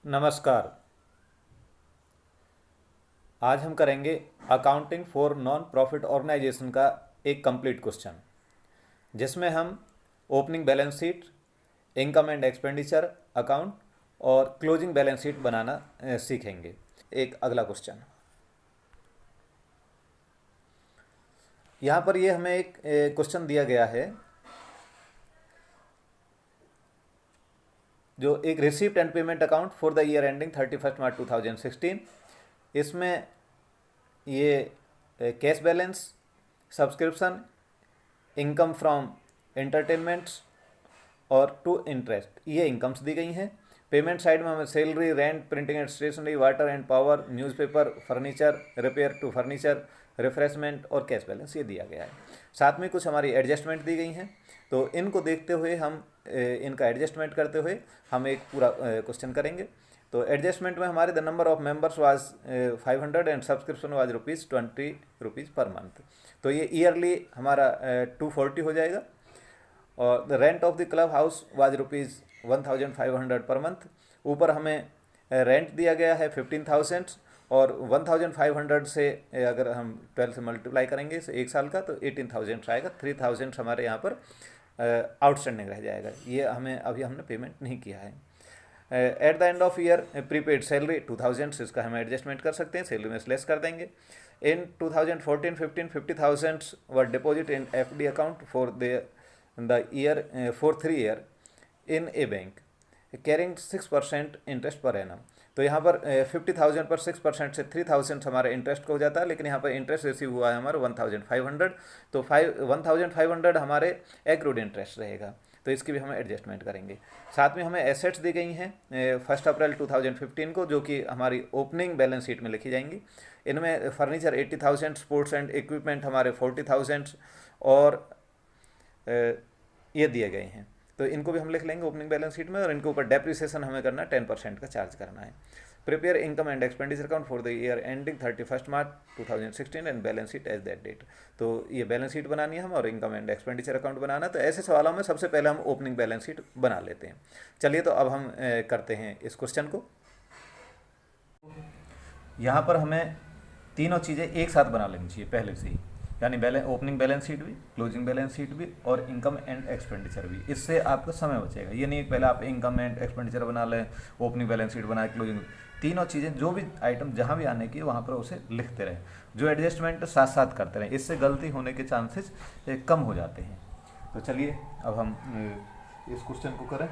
नमस्कार। आज हम करेंगे accounting for non profit organisation का एक कंप्लीट क्वेश्चन, जिसमें हम opening balance sheet, income and expenditure account और क्लोजिंग बैलेंस शीट बनाना सीखेंगे। एक अगला क्वेश्चन यहाँ पर ये हमें एक क्वेश्चन दिया गया है, जो एक receipt and payment account for the year ending 31 March 2016। इसमें ये cash balance, subscription, income from entertainments और टू इंटरेस्ट, ये इनकम्स दी गई हैं। पेमेंट साइड में हमें salary, rent, printing and stationery, water and power, newspaper, furniture, repair to furniture, refreshment और कैश बैलेंस ये दिया गया है। साथ में कुछ हमारी एडजस्टमेंट दी गई हैं, तो इनको देखते हुए हम इनका एडजस्टमेंट करते हुए हम एक पूरा क्वेश्चन करेंगे। तो एडजस्टमेंट में हमारे the number of members was 500 and subscription was ₹20 per month. तो ये ईयरली हमारा 240 हो जाएगा। और the rent of the club house was ₹1500 per month. ऊपर हमें रेंट दिया गया है 15,000 और 1500 से अगर हम 12 से मल्टीप्लाई करेंगे एक साल का तो 18,000 आएगा। 3,000 हमारे यहाँ पर आउटस्टैंडिंग रह जाएगा। ये हमने अभी पेमेंट नहीं किया है। At the end of year prepaid salary 2,000, इसका हम एडजस्टमेंट कर सकते हैं, सैलरी में लेस कर देंगे। In 2014-15 50,000 were deposit in FD account for the year for 3 year in a bank carrying 6% interest per annum. तो यहाँ पर 50,000 पर 6% से 3,000 हमारे इंटरेस्ट को हो जाता है, लेकिन यहाँ पर इंटरेस्ट रिसीव हुआ है हमारा 1,500, तो 1,500 हमारे एग्रूड इंटरेस्ट रहेगा, तो इसकी भी हम एडजस्टमेंट करेंगे। साथ में हमें एसेट्स दी गई हैं 1 अप्रैल 2015 को, जो कि हमारी ओपनिंग बैलेंस शीट में लिखी जाएंगी। इनमें फर्नीचर 80,000, स्पोर्ट्स एंड इक्विपमेंट हमारे 40,000 और ये दिए गए हैं, तो इनको भी हम लिख लेंगे ओपनिंग बैलेंस शीट में। और इनके ऊपर डेप्रिसिएशन हमें करना 10% का चार्ज करना है। Prepare income and expenditure account for the year ending 31 March 2016 and balance sheet as that date. तो ये बैलेंस शीट बनानी है हम और इनकम एंड एक्सपेंडिचर अकाउंट बनाना। तो ऐसे सवालों में सबसे पहले हम ओपनिंग बैलेंस शीट बना लेते हैं। चलिए, तो अब हम करते हैं इस क्वेश्चन को। यहाँ पर हमें तीनों चीज़ें एक साथ बना लेनी चाहिए पहले से ही, यानी ओपनिंग बैलेंस शीट भी, क्लोजिंग बैलेंस शीट भी और इनकम एंड एक्सपेंडिचर भी। इससे आपका समय बचेगा। ये नहीं पहले आप इनकम एंड एक्सपेंडिचर बना लें, ओपनिंग बैलेंस शीट बनाए, क्लोजिंग, तीनों चीज़ें जो भी आइटम जहाँ भी आने की वहाँ पर उसे लिखते रहें। जो एडजस्टमेंट साथ साथ करते रहें, इससे गलती होने के चांसेस कम हो जाते हैं। तो चलिए अब हम इस क्वेश्चन को करें।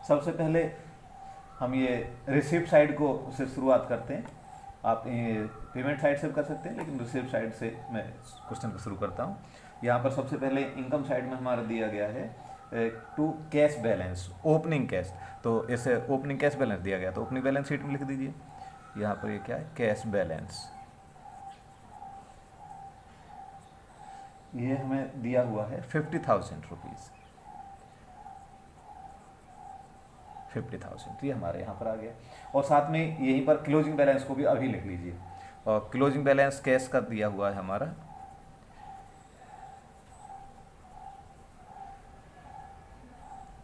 सबसे पहले हम ये रिसिप्ट साइड को से शुरुआत करते हैं। आप पेमेंट साइड से भी कर सकते हैं, लेकिन रिसिप्ट साइड से मैं क्वेश्चन को शुरू करता हूँ। यहाँ पर सबसे पहले इनकम साइड में हमारा दिया गया है to cash balance, opening cash. तो इसे ओपनिंग कैश बैलेंस दिया गया, तो ओपनिंग बैलेंस शीट में लिख दीजिए। यहाँ पर ये क्या है, कैश बैलेंस। ये हमें दिया हुआ है 50,000 रुपीज़, 50,000, ये हमारे यहाँ पर आ गया। और साथ में यहीं पर क्लोजिंग बैलेंस को भी अभी लिख लीजिए। और क्लोजिंग बैलेंस कैश का दिया हुआ है हमारा,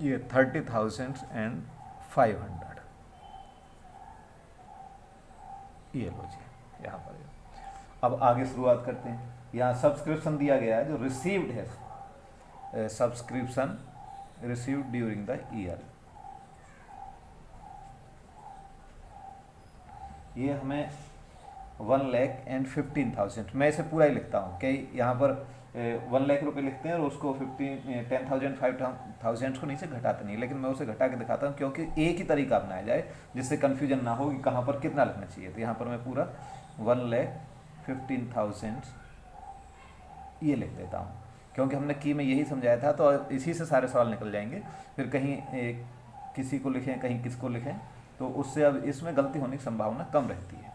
ये 30,500, ये लो जी यहाँ पर। अब आगे शुरुआत करते हैं। यहाँ सब्सक्रिप्शन दिया गया है, जो रिसीव्ड है, subscription received during the year, ये हमें 1,15,000। मैं इसे पूरा ही लिखता हूँ कि यहाँ पर 1 लाख रुपये लिखते हैं और उसको 10,000 5,000 को नीचे घटाते नहीं, लेकिन मैं उसे घटा के दिखाता हूँ, क्योंकि एक ही तरीका अपनाया जाए जिससे कन्फ्यूजन ना हो कि कहाँ पर कितना लिखना चाहिए। तो यहाँ पर मैं पूरा 1,15,000 ये लिख देता हूँ, क्योंकि हमने की में यही समझाया था, तो इसी से सारे सवाल निकल जाएंगे। फिर कहीं किसी को लिखें, कहीं किसको लिखें, तो उससे अब इसमें गलती होने की संभावना कम रहती है।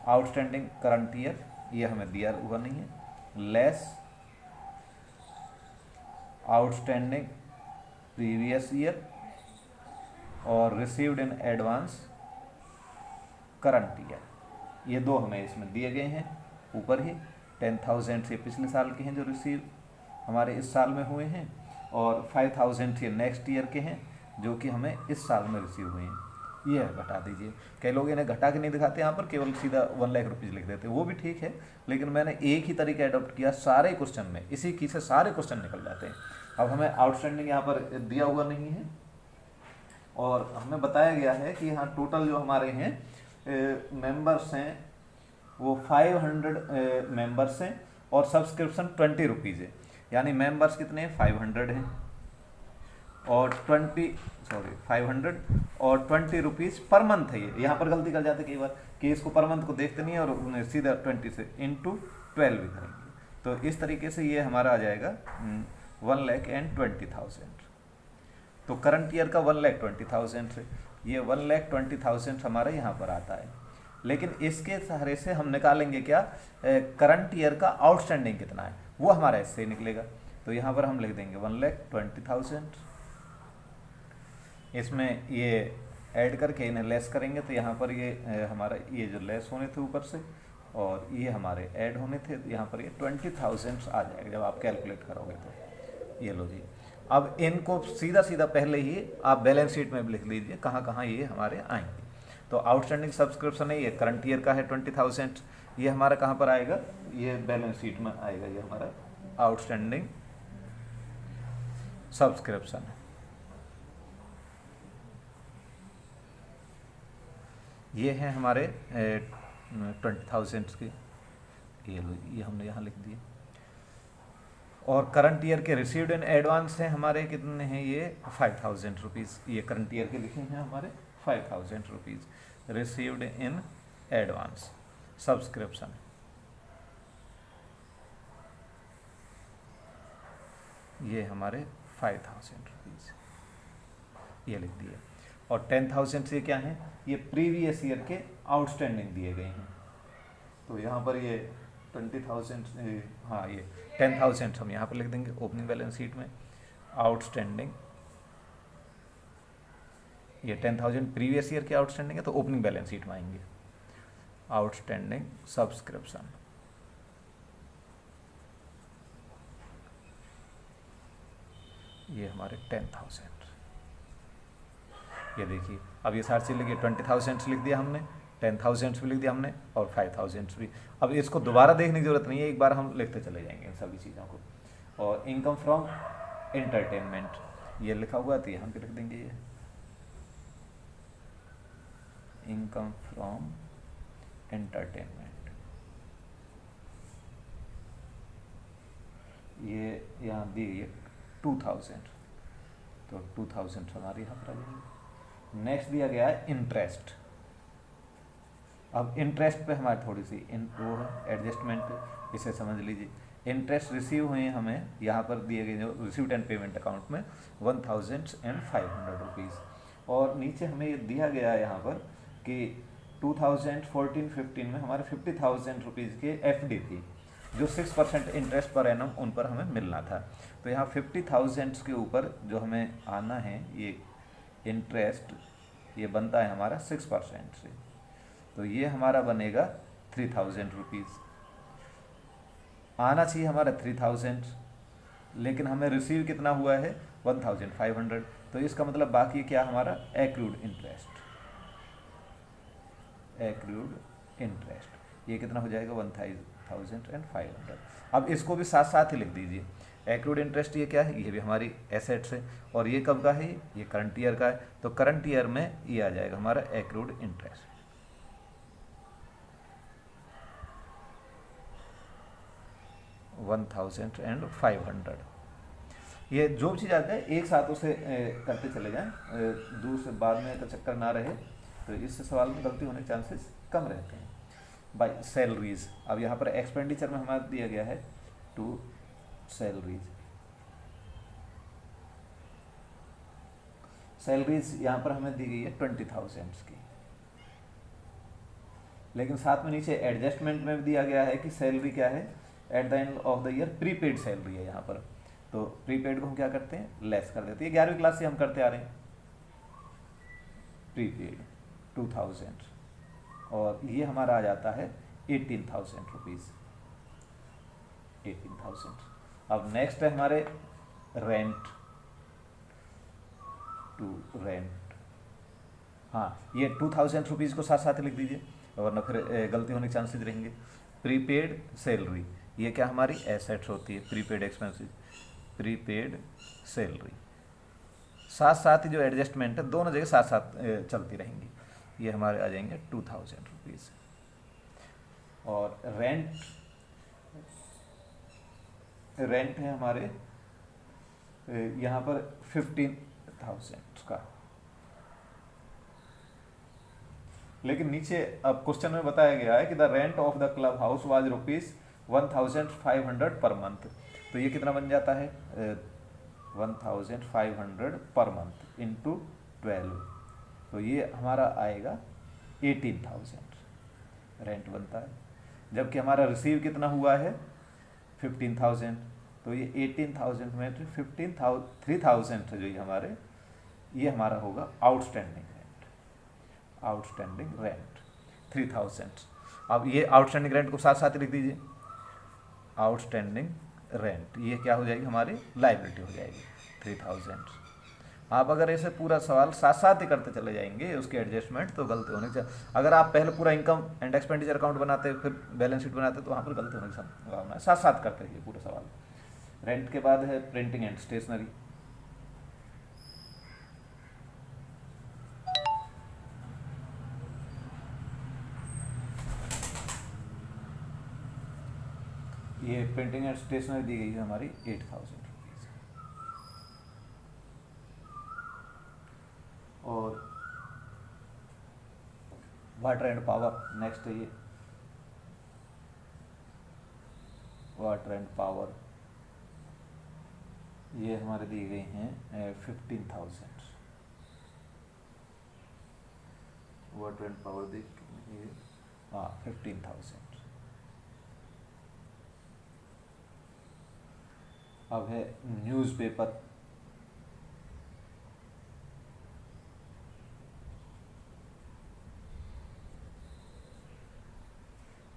आउटस्टैंडिंग करंट ईयर, ये हमें दिया हुआ नहीं है, लेस आउटस्टैंडिंग प्रीवियस ईयर और received in advance current year, ये दो हमें इसमें दिए गए हैं ऊपर ही। 10,000 से पिछले साल के हैं जो रिसीव हमारे इस साल में हुए हैं, और 5000 ये नेक्स्ट ईयर के हैं जो कि हमें इस साल में रिसीव हुए हैं, ये घटा दीजिए। कई लोग इन्हें घटा के नहीं दिखाते, यहाँ पर केवल सीधा 1 लाख रुपीज़ लिख देते हैं, वो भी ठीक है, लेकिन मैंने एक ही तरीका अडॉप्ट किया सारे क्वेश्चन में, इसी की से सारे क्वेश्चन निकल जाते हैं। अब हमें आउटस्टैंडिंग यहाँ पर दिया हुआ नहीं है और हमें बताया गया है कि यहाँ टोटल जो हमारे हैं मेंबर्स हैं वो 500 मेंबर्स हैं और सब्सक्रिप्शन 20 रुपीज़ है, यानी मेंबर्स कितने हैं 500 हैं और 500 और 20 रुपीज़ पर मंथ है। ये यहाँ पर गलती कर जाते कई बार कि इसको पर मंथ को देखते नहीं है और उन्हें सीधा 20 से इंटू 12 भी करेंगे, तो इस तरीके से ये हमारा आ जाएगा 1,20,000। तो करंट ईयर का 1,20,000 है, ये 1,20,000 हमारा यहाँ पर आता है। लेकिन इसके सहारे से हम निकालेंगे क्या, करंट ईयर का आउटस्टैंडिंग कितना है, वो हमारा इससे निकलेगा। तो यहाँ पर हम लिख देंगे 1,20,000, इसमें ये ऐड करके इन्हें लेस करेंगे तो यहाँ पर ये हमारा ये जो लेस होने थे ऊपर से और ये हमारे ऐड होने थे, यहाँ पर ये 20,000 आ जाएगा जब आप कैलकुलेट करोगे तो। ये लो जी, अब इनको सीधा सीधा पहले ही आप बैलेंस शीट में लिख लीजिए कहाँ कहाँ ये हमारे आएंगे। तो आउटस्टैंडिंग सब्सक्रिप्शन है, ये करंट ईयर का है 20,000, ये हमारा कहाँ पर आएगा, ये बैलेंस शीट में आएगा, ये हमारा आउटस्टैंडिंग सब्सक्रिप्शन है। ये हैं हमारे 20,000 के, ये लो ये हमने यहाँ लिख दिए। और करंट ईयर के रिसीव्ड इन एडवांस हैं हमारे कितने हैं, ये 5,000 रुपीज़, ये करंट ईयर के लिखे हैं हमारे 5,000 rupees received in advance subscription, ये हमारे 5,000 रुपीज़ ये लिख दिए। और 10,000 से क्या है, ये प्रीवियस ईयर के आउटस्टैंडिंग दिए गए हैं। तो यहाँ पर ये 20,000, हाँ ये 10,000 हम यहाँ पर लिख देंगे ओपनिंग बैलेंस शीट में। आउटस्टैंडिंग ये 10,000 प्रीवियस ईयर के आउटस्टैंडिंग है तो ओपनिंग बैलेंस शीट में आएंगे। आउटस्टैंडिंग सब्सक्रिप्शन, ये हमारे 10,000, ये देखिए। अब ये सारी चीज़ लिखिए, 20,000 लिख दिया हमने, 10,000 भी लिख दिया हमने और 5,000 भी। अब इसको दोबारा देखने की जरूरत नहीं है, एक बार हम लिखते चले जाएंगे इन सभी चीज़ों को। और इनकम फ्रॉम एंटरटेनमेंट ये लिखा हुआ तो यहाँ पे लिख देंगे, ये इनकम फ्रॉम एंटरटेनमेंट, ये यहाँ दी गई 2,000, तो 2,000 हमारे यहाँ पर आ जाएंगे। नेक्स्ट दिया गया है इंटरेस्ट। अब इंटरेस्ट पे हमारी थोड़ी सी वो है एडजस्टमेंट, इसे समझ लीजिए। इंटरेस्ट रिसीव हुए हमें यहाँ पर दिए गए जो रिसीव्ड एंड पेमेंट अकाउंट में 1,500 रुपीज़, और नीचे हमें ये दिया गया है यहाँ पर कि 2014-15 में हमारे 50,000 रुपीज़ के FD थी जो 6% इंटरेस्ट पर एनम उन पर हमें मिलना था। तो यहाँ 50,000 के ऊपर जो हमें आना है ये इंटरेस्ट, ये बनता है हमारा 6% से, तो ये हमारा बनेगा 3,000 रुपीज़। आना चाहिए हमारा 3,000, लेकिन हमें रिसीव कितना हुआ है 1,500, तो इसका मतलब बाकी क्या हमारा एक्रूड इंटरेस्ट। एक्रूड इंटरेस्ट ये कितना हो जाएगा 1,500। अब इसको भी साथ साथ ही लिख दीजिए। एक्रूड इंटरेस्ट ये क्या है, ये भी हमारी एसेट्स है, और ये कब का है, ये करंट ईयर का है, तो करंट ईयर में ये आ जाएगा हमारा एक्रूड इंटरेस्ट। $1,500। ये जो भी चीज़ आता है एक साथ उसे करते चले जाएं, दूर से बाद में का चक्कर ना रहे, तो इससे सवाल में गलती होने के चांसेस कम रहते हैं। बाय सैलरीज, अब यहाँ पर एक्सपेंडिचर में हमारा दिया गया है टू सैलरीज। सैलरीज यहाँ पर हमें दी गई है 20,000 की, लेकिन साथ में नीचे एडजस्टमेंट में भी दिया गया है कि सैलरी क्या है at the end of the year, prepaid salary है यहाँ पर। तो प्रीपेड को हम क्या करते हैं, लेस कर देते हैं। 11वीं क्लास से हम करते आ रहे हैं। प्रीपेड 2,000 और ये हमारा आ जाता है 18,000 रुपीज़। 18,000। अब नेक्स्ट है हमारे रेंट। To rent. हाँ, ये 2000 रुपीज़ को साथ साथ लिख दीजिए, वरना फिर गलती होने के चांसेस रहेंगे। प्रीपेड सैलरी, ये क्या हमारी एसेट्स होती है, प्रीपेड एक्सपेंसेस, प्रीपेड सैलरी। साथ साथ ही जो एडजस्टमेंट है दोनों जगह साथ साथ चलती रहेंगी। ये हमारे आ जाएंगे 2000 रुपीज़। और रेंट, रेंट है हमारे यहाँ पर 15,000 का। लेकिन नीचे अब क्वेश्चन में बताया गया है कि the rent of the club house was ₹1500 per month. तो ये कितना बन जाता है 1500 पर मंथ इंटू 12, तो ये हमारा आएगा 18,000 रेंट बनता है। जबकि हमारा रिसीव कितना हुआ है 15,000, तो ये 18,000 में 3,000 जो ये हमारे, ये हमारा होगा आउटस्टैंडिंग रेंट, आउटस्टैंडिंग रेंट 3,000। अब ये आउटस्टैंडिंग रेंट को साथ साथ लिख दीजिए, आउटस्टैंडिंग रेंट, ये क्या हो जाएगी हमारी लायबिलिटी हो जाएगी 3,000। आप अगर ऐसे पूरा सवाल साथ साथ ही करते चले जाएंगे उसके एडजस्टमेंट, तो गलती होने से, अगर आप पहले पूरा इनकम एंड एक्सपेंडिचर अकाउंट बनाते फिर बैलेंस शीट बनाते तो वहाँ पर गलती होने की संभावना है। साथ साथ करते रहिए पूरा सवाल। रेंट के बाद है प्रिंटिंग एंड स्टेशनरी। ये प्रिंटिंग एंड स्टेशनरी दी गई है हमारी 8,000 रुपीज़। और वाटर एंड पावर नेक्स्ट है, ये वाटर एंड पावर ये हमारे दी गई हैं 15,000। वाटर एंड पावर देखिए, हाँ 15,000। अब है न्यूज़पेपर,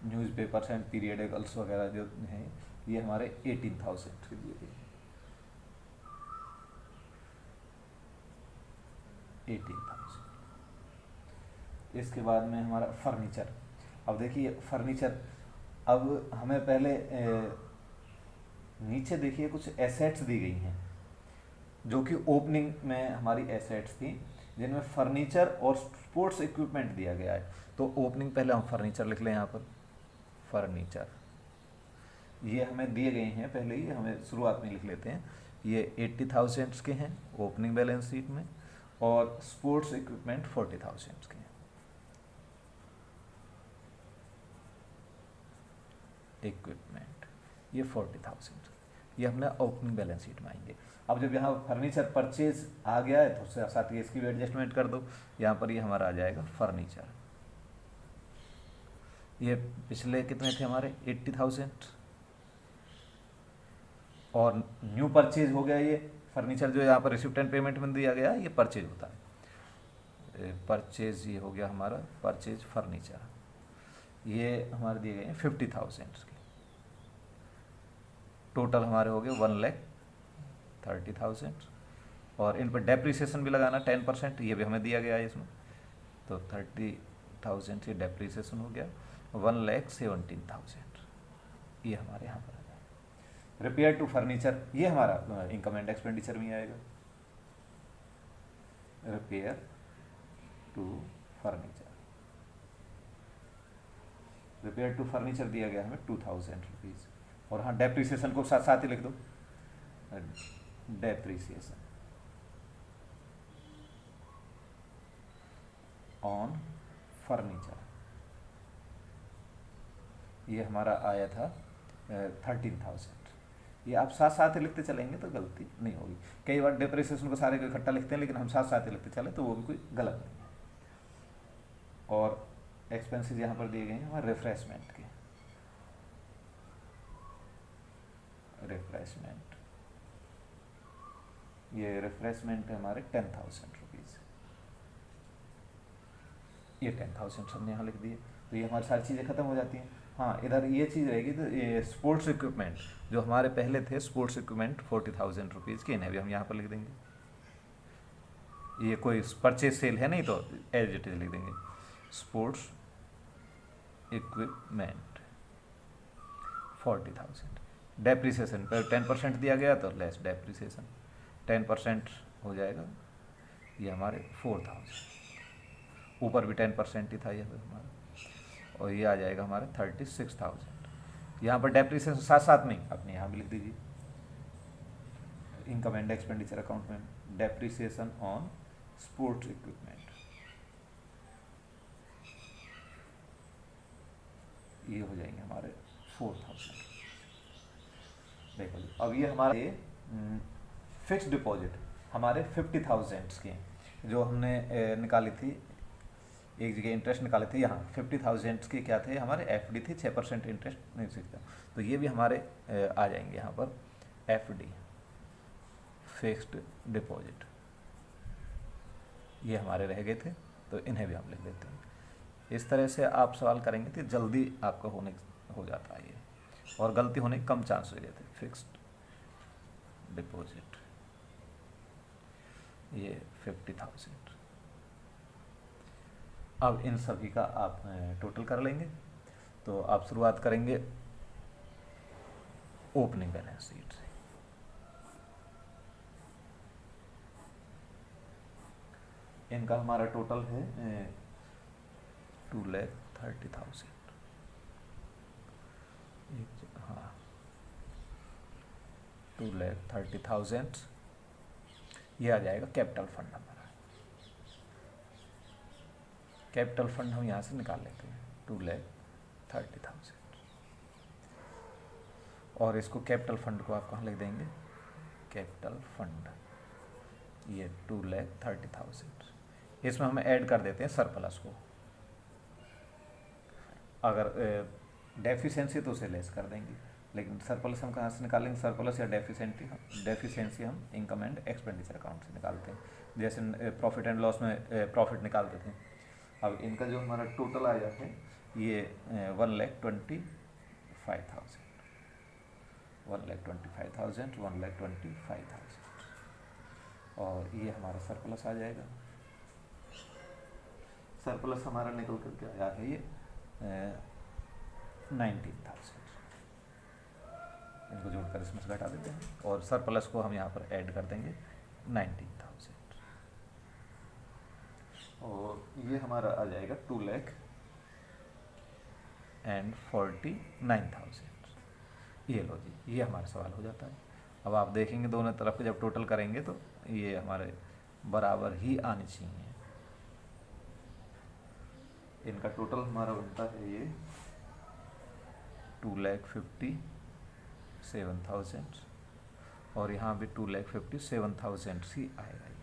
न्यूज़पेपर्स एंड पीरियडिकल्स वगैरह जो हैं ये हमारे 18,000 के दिए गए, 18,000। इसके बाद में हमारा फर्नीचर। अब देखिए फर्नीचर, अब हमें पहले नीचे देखिए कुछ एसेट्स दी गई हैं जो कि ओपनिंग में हमारी एसेट्स थी, जिनमें फर्नीचर और स्पोर्ट्स इक्विपमेंट दिया गया है। तो ओपनिंग पहले हम फर्नीचर लिख लें, यहाँ पर फर्नीचर ये हमें दिए गए हैं, पहले ही हमें शुरुआत में लिख लेते हैं। ये 80,000 के हैं ओपनिंग बैलेंस शीट में, और स्पोर्ट्स इक्विपमेंट 40,000 के हैं। इक्विपमेंट ये 40,000, ये हमने ओपनिंग बैलेंस शीट में आएंगे। अब जब यहाँ फर्नीचर परचेज आ गया है तो उससे साथ ही इसकी भी एडजस्टमेंट कर दो। यहाँ पर ये हमारा आ जाएगा फर्नीचर। ये पिछले कितने थे हमारे 80,000, और न्यू परचेज हो गया। ये फर्नीचर जो यहाँ पर रिसिप्ट एंड पेमेंट में दिया गया ये परचेज होता है, परचेज ये हो गया हमारा परचेज फर्नीचर। ये हमारे दिए गए हैं 50,000 के, टोटल हमारे हो गए 1,30,000। और इन पर डेप्रीसिएशन भी लगाना 10%, ये भी हमें दिया गया है इसमें, तो 30,000 से डेप्रीसिएशन हो गया 1,17,000, ये हमारे यहाँ पर आ जाएगा। रिपेयर टू फर्नीचर ये हमारा इनकम एंड एक्सपेंडिचर में आएगा। Repair to furniture, repair to furniture दिया गया हमें 2,000 रुपीज़। और हाँ डेप्रीसिएशन को साथ साथ ही लिख दो, डेप्रीसिएशन ऑन फर्नीचर, ये हमारा आया था 13,000। ये आप साथ साथ ही लिखते चलेंगे तो गलती नहीं होगी। कई बार डेप्रीसिएशन को सारे को इकट्ठा लिखते हैं, लेकिन हम साथ साथ ही लिखते चले तो वो भी कोई गलत नहीं है। और एक्सपेंसेस यहाँ पर दिए गए हैं हमारे रिफ्रेशमेंट के, रिफ्रेशमेंट, ये रिफ्रेशमेंट है हमारे 10,000 रुपीज़, ये 10,000 हमने यहाँ लिख दिए। तो ये हमारी सारी चीज़ें खत्म हो जाती हैं। हाँ इधर ये चीज़ रहेगी, तो ये स्पोर्ट्स इक्विपमेंट जो हमारे पहले थे, स्पोर्ट्स इक्विपमेंट 40,000 रुपीज़ के, इन्हें भी हम यहाँ पर लिख देंगे। ये कोई परचेज सेल है नहीं तो एज इट इज लिख देंगे, स्पोर्ट्स इक्विपमेंट 40,000। डेप्रिसिएशन पर 10% दिया गया तो लेस डेप्रिसिएशन 10% हो जाएगा, ये हमारे 4,000। ऊपर भी 10% ही था ये हमारा, और ये आ जाएगा हमारे 36,000। यहाँ पर डेप्रिसिएशन साथ साथ में अपने यहाँ भी लिख दीजिए, इनकम एंड एक्सपेंडिचर अकाउंट में डेप्रिसिएशन ऑन स्पोर्ट्स इक्विपमेंट, ये हो जाएंगे हमारे 4,000। देखो जी, अब ये हमारे फिक्स्ड डिपॉजिट हमारे 50,000 के जो हमने निकाली थी, एक जगह इंटरेस्ट निकाले थे, यहाँ 50,000 के क्या थे हमारे एफडी थी, 6% इंटरेस्ट नहीं सीखता, तो ये भी हमारे आ जाएंगे यहाँ पर एफडी फिक्स्ड डिपॉजिट, ये हमारे रह गए थे, तो इन्हें भी हम लिख देते हैं। इस तरह से आप सवाल करेंगे तो जल्दी आपका हो जाता है ये, और गलती होने के कम चांस हो जाते हैं। फिक्स्ड डिपॉजिट ये 50,000। अब इन सभी का आप टोटल कर लेंगे, तो आप शुरुआत करेंगे ओपनिंग बैलेंस शीट से। इनका हमारा टोटल है 2,30,000। हाँ 2,30,000 ये आ जाएगा कैपिटल फंड हमारा। कैपिटल फंड हम यहाँ से निकाल लेते हैं 2,30,000, और इसको कैपिटल फंड को आप कहाँ लिख देंगे, कैपिटल फंड ये 2,30,000। इसमें हम ऐड कर देते हैं सरप्लस को, अगर डेफिशिएंसी तो उसे लेस कर देंगे, लेकिन सरप्लस हम कहाँ से निकालेंगे, सरप्लस या डेफिशिएंसी हम इनकम एंड एक्सपेंडिचर अकाउंट से निकालते हैं, जैसे प्रॉफिट एंड लॉस में प्रॉफिट निकालते थे। अब इनका जो हमारा टोटल आया है ये 1,25,000, 1,25,000, और ये हमारा सरप्लस आ जाएगा। सरप्लस हमारा निकल कर के आया है ये 19,000। इनको जोड़कर इसमें से घटा देते हैं, और सरप्लस को हम यहाँ पर ऐड कर देंगे 19,000, और ये हमारा आ जाएगा 2,49,000। ये लो जी, ये हमारा सवाल हो जाता है। अब आप देखेंगे दोनों तरफ के जब टोटल करेंगे तो ये हमारे बराबर ही आनी चाहिए। इनका टोटल हमारा बनता है ये 2,57,000, और यहाँ भी 2,57,000 ही आएगा, ये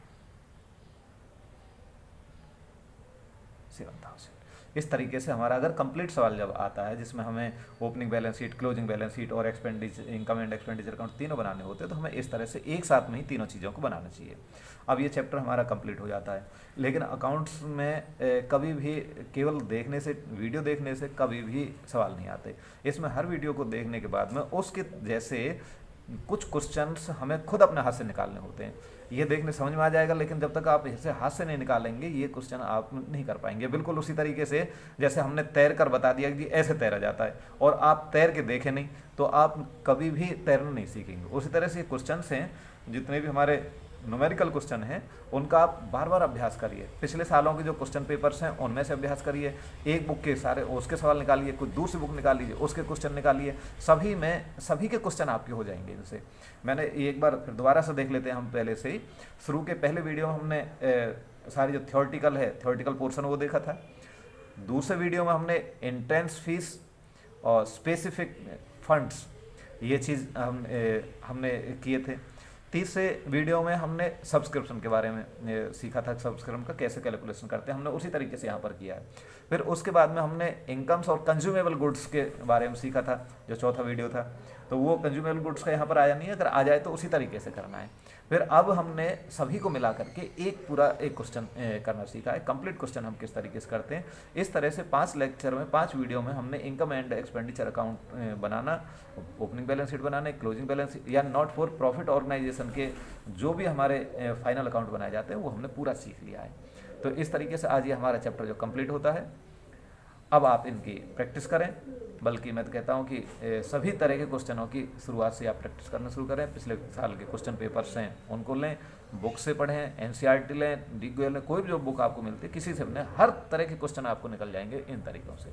7,000। इस तरीके से हमारा अगर कंप्लीट सवाल जब आता है जिसमें हमें opening balance sheet, closing balance sheet और expenditure, income and expenditure account तीनों बनाने होते हैं, तो हमें इस तरह से एक साथ में ही तीनों चीज़ों को बनाना चाहिए। अब ये चैप्टर हमारा कंप्लीट हो जाता है, लेकिन अकाउंट्स में कभी भी केवल देखने से, वीडियो देखने से कभी भी सवाल नहीं आते। इसमें हर वीडियो को देखने के बाद में उसके जैसे कुछ क्वेश्चंस हमें खुद अपने हाथ से निकालने होते हैं। ये देखने समझ में आ जाएगा, लेकिन जब तक आप इसे हाथ से नहीं निकालेंगे ये क्वेश्चन आप नहीं कर पाएंगे। बिल्कुल उसी तरीके से जैसे हमने तैर कर बता दिया कि ऐसे तैरा जाता है, और आप तैर के देखें नहीं तो आप कभी भी तैरना नहीं सीखेंगे। उसी तरह से क्वेश्चन हैं, जितने भी हमारे न्यूमेरिकल क्वेश्चन हैं उनका आप बार बार अभ्यास करिए। पिछले सालों के जो क्वेश्चन पेपर्स हैं उनमें से अभ्यास करिए, एक बुक के सारे उसके सवाल निकालिए, कुछ दूसरी बुक निकाल लीजिए, उसके क्वेश्चन निकालिए, सभी के क्वेश्चन आपके हो जाएंगे। जैसे मैंने एक बार फिर दोबारा से देख लेते हैं हम, पहले से ही शुरू के पहले वीडियो में हमने सारी जो थ्योरेटिकल पोर्शन वो देखा था। दूसरे वीडियो में हमने एंट्रेंस फीस और स्पेसिफिक फंड्स ये चीज़ हमने किए थे। तीसरे वीडियो में हमने सब्सक्रिप्शन के बारे में सीखा था, सब्सक्रिप्शन का कैसे कैलकुलेशन करते हैं, हमने उसी तरीके से यहाँ पर किया है। फिर उसके बाद में हमने इनकम्स और कंज्यूमेबल गुड्स के बारे में सीखा था, जो चौथा वीडियो था। तो वो कंज्यूमेबल गुड्स का यहाँ पर आया नहीं है, अगर आ जाए तो उसी तरीके से करना है। फिर अब हमने सभी को मिला करके एक क्वेश्चन करना सीखा है। कंप्लीट क्वेश्चन हम किस तरीके से करते हैं, इस तरह से 5 लेक्चर में 5 वीडियो में हमने income and expenditure account banana, opening balance sheet banana, closing balance या नॉट फॉर प्रॉफिट ऑर्गेनाइजेशन के जो भी हमारे फाइनल अकाउंट बनाए जाते हैं वो हमने पूरा सीख लिया है। तो इस तरीके से आज ये हमारा चैप्टर जो कंप्लीट होता है। अब आप इनकी प्रैक्टिस करें, बल्कि मैं तो कहता हूँ कि सभी तरह के क्वेश्चनों की शुरुआत से आप प्रैक्टिस करना शुरू करें। पिछले साल के क्वेश्चन पेपर्स हैं उनको लें, बुक से पढ़ें, एनसीईआरटी लें, डीगोएल लें, कोई भी जो बुक आपको मिलती है किसी से लें, हर तरह के क्वेश्चन आपको निकल जाएंगे इन तरीक़ों से।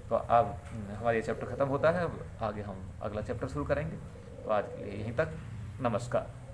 तो अब हमारा ये चैप्टर ख़त्म होता है, अब आगे हम अगला चैप्टर शुरू करेंगे। तो आज के लिए यहीं तक, नमस्कार।